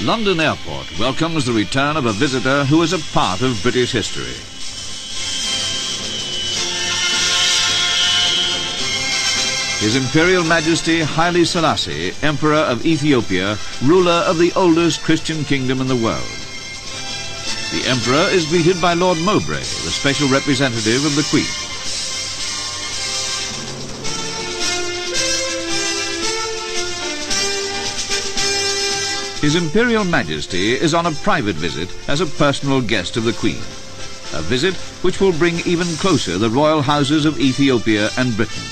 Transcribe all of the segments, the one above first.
London Airport welcomes the return of a visitor who is a part of British history. His Imperial Majesty Haile Selassie, Emperor of Ethiopia, ruler of the oldest Christian kingdom in the world. The Emperor is greeted by Lord Mowbray, the special representative of the Queen. His Imperial Majesty is on a private visit as a personal guest of the Queen, a visit which will bring even closer the royal houses of Ethiopia and Britain.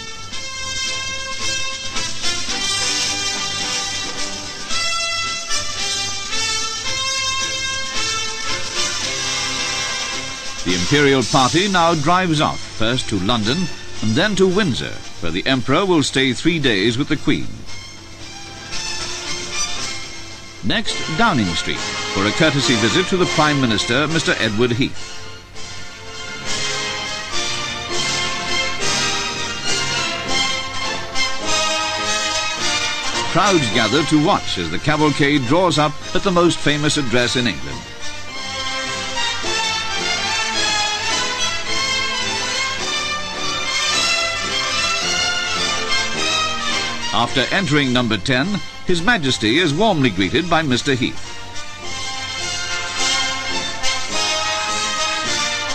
The Imperial party now drives off, first to London and then to Windsor, where the Emperor will stay 3 days with the Queen. Next, Downing Street, for a courtesy visit to the Prime Minister, Mr. Edward Heath. Crowds gather to watch as the cavalcade draws up at the most famous address in England. After entering number 10, His Majesty is warmly greeted by Mr. Heath.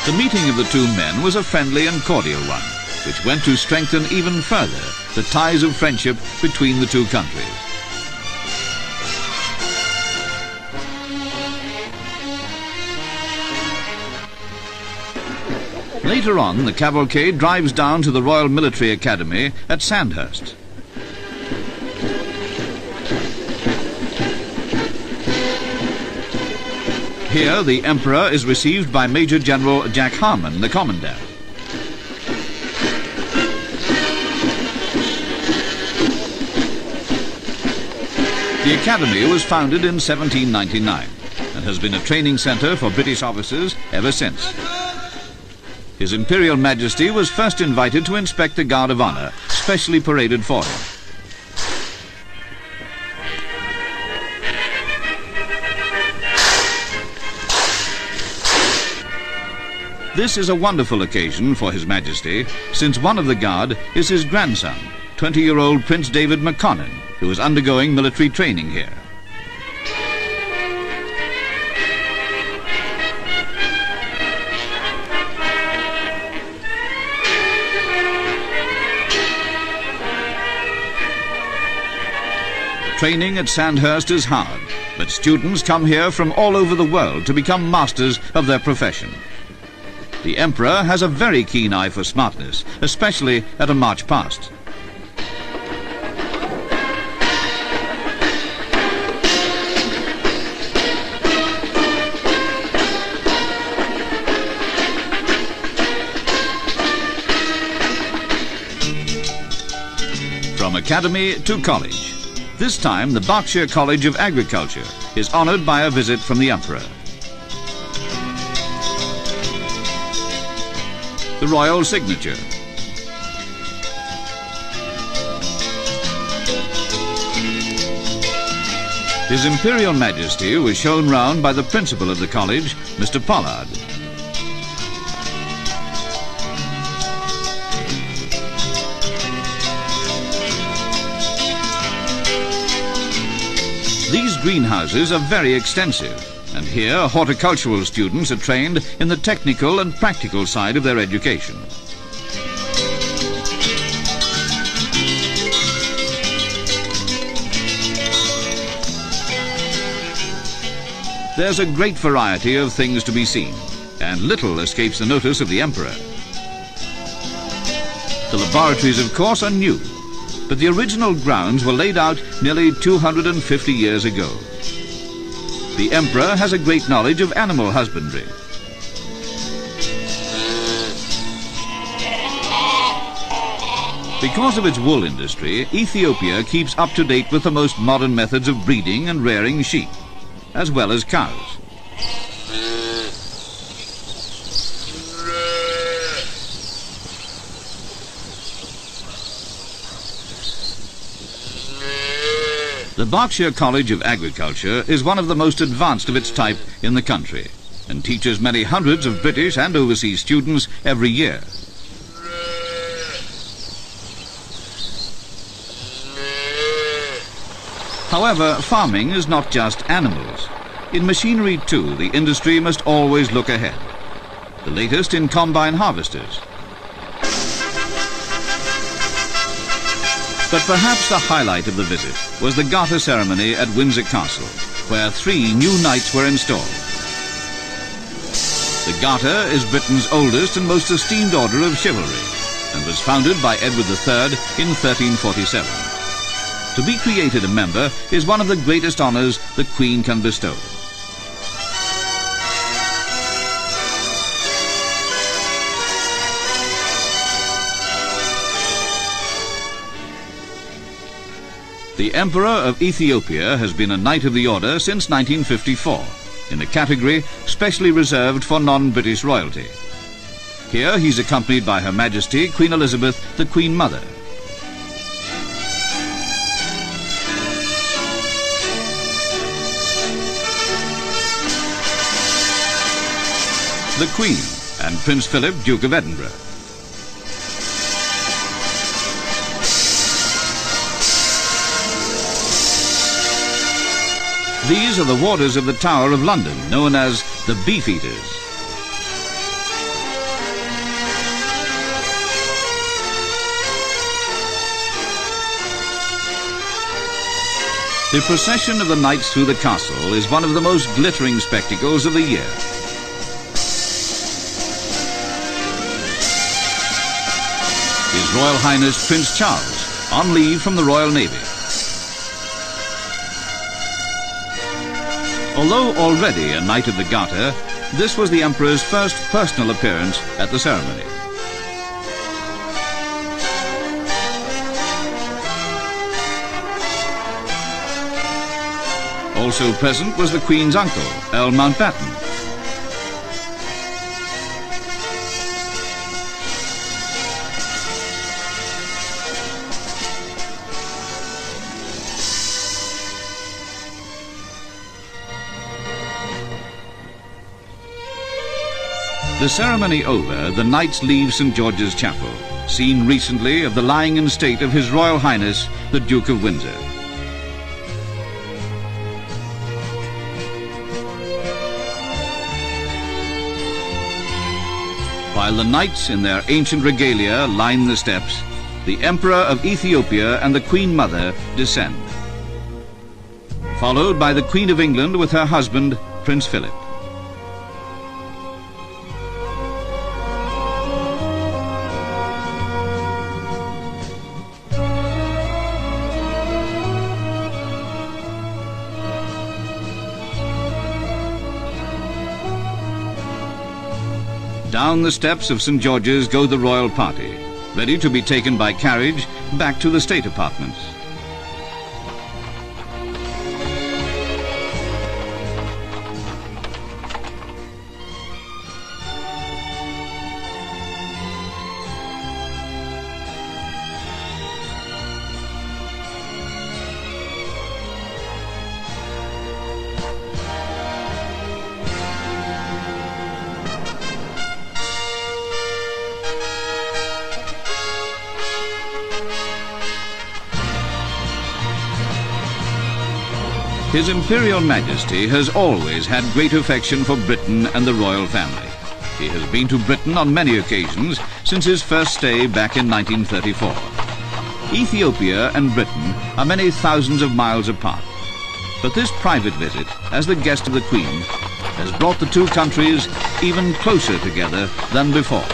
The meeting of the two men was a friendly and cordial one, which went to strengthen even further the ties of friendship between the two countries. Later on, the cavalcade drives down to the Royal Military Academy at Sandhurst. Here, the Emperor is received by Major General Jack Harman, the Commandant. The Academy was founded in 1799 and has been a training centre for British officers ever since. His Imperial Majesty was first invited to inspect the Guard of Honour, specially paraded for him. This is a wonderful occasion for His Majesty, since one of the Guard is his grandson, 20-year-old Prince David McConnon, who is undergoing military training here. Training at Sandhurst is hard, but students come here from all over the world to become masters of their profession. The Emperor has a very keen eye for smartness, especially at a march past. From academy to college. This time, the Berkshire College of Agriculture is honoured by a visit from the Emperor. The royal signature. His Imperial Majesty was shown round by the principal of the college, Mr. Pollard. These greenhouses are very extensive, and here horticultural students are trained in the technical and practical side of their education. There's a great variety of things to be seen, and little escapes the notice of the Emperor. The laboratories, of course, are new, but the original grounds were laid out nearly 250 years ago. The Emperor has a great knowledge of animal husbandry. Because of its wool industry, Ethiopia keeps up to date with the most modern methods of breeding and rearing sheep, as well as cows. The Berkshire College of Agriculture is one of the most advanced of its type in the country and teaches many hundreds of British and overseas students every year. However, farming is not just animals. In machinery too, the industry must always look ahead. The latest in combine harvesters. But perhaps the highlight of the visit was the Garter ceremony at Windsor Castle, where 3 new knights were installed. The Garter is Britain's oldest and most esteemed order of chivalry and was founded by Edward III in 1347. To be created a member is one of the greatest honours the Queen can bestow. The Emperor of Ethiopia has been a Knight of the Order since 1954, in a category specially reserved for non-British royalty. Here he's accompanied by Her Majesty Queen Elizabeth, the Queen Mother. The Queen and Prince Philip, Duke of Edinburgh. These are the warders of the Tower of London, known as the Beefeaters. The procession of the knights through the castle is one of the most glittering spectacles of the year. His Royal Highness Prince Charles, on leave from the Royal Navy. Although already a Knight of the Garter, this was the Emperor's first personal appearance at the ceremony. Also present was the Queen's uncle, Earl Mountbatten. The ceremony over, the knights leave St. George's Chapel, scene recently of the lying in state of His Royal Highness, the Duke of Windsor. While the knights in their ancient regalia line the steps, the Emperor of Ethiopia and the Queen Mother descend, followed by the Queen of England with her husband, Prince Philip. Down the steps of St. George's go the royal party, ready to be taken by carriage back to the state apartments. His Imperial Majesty has always had great affection for Britain and the royal family. He has been to Britain on many occasions since his first stay back in 1934. Ethiopia and Britain are many thousands of miles apart, but this private visit as the guest of the Queen has brought the two countries even closer together than before.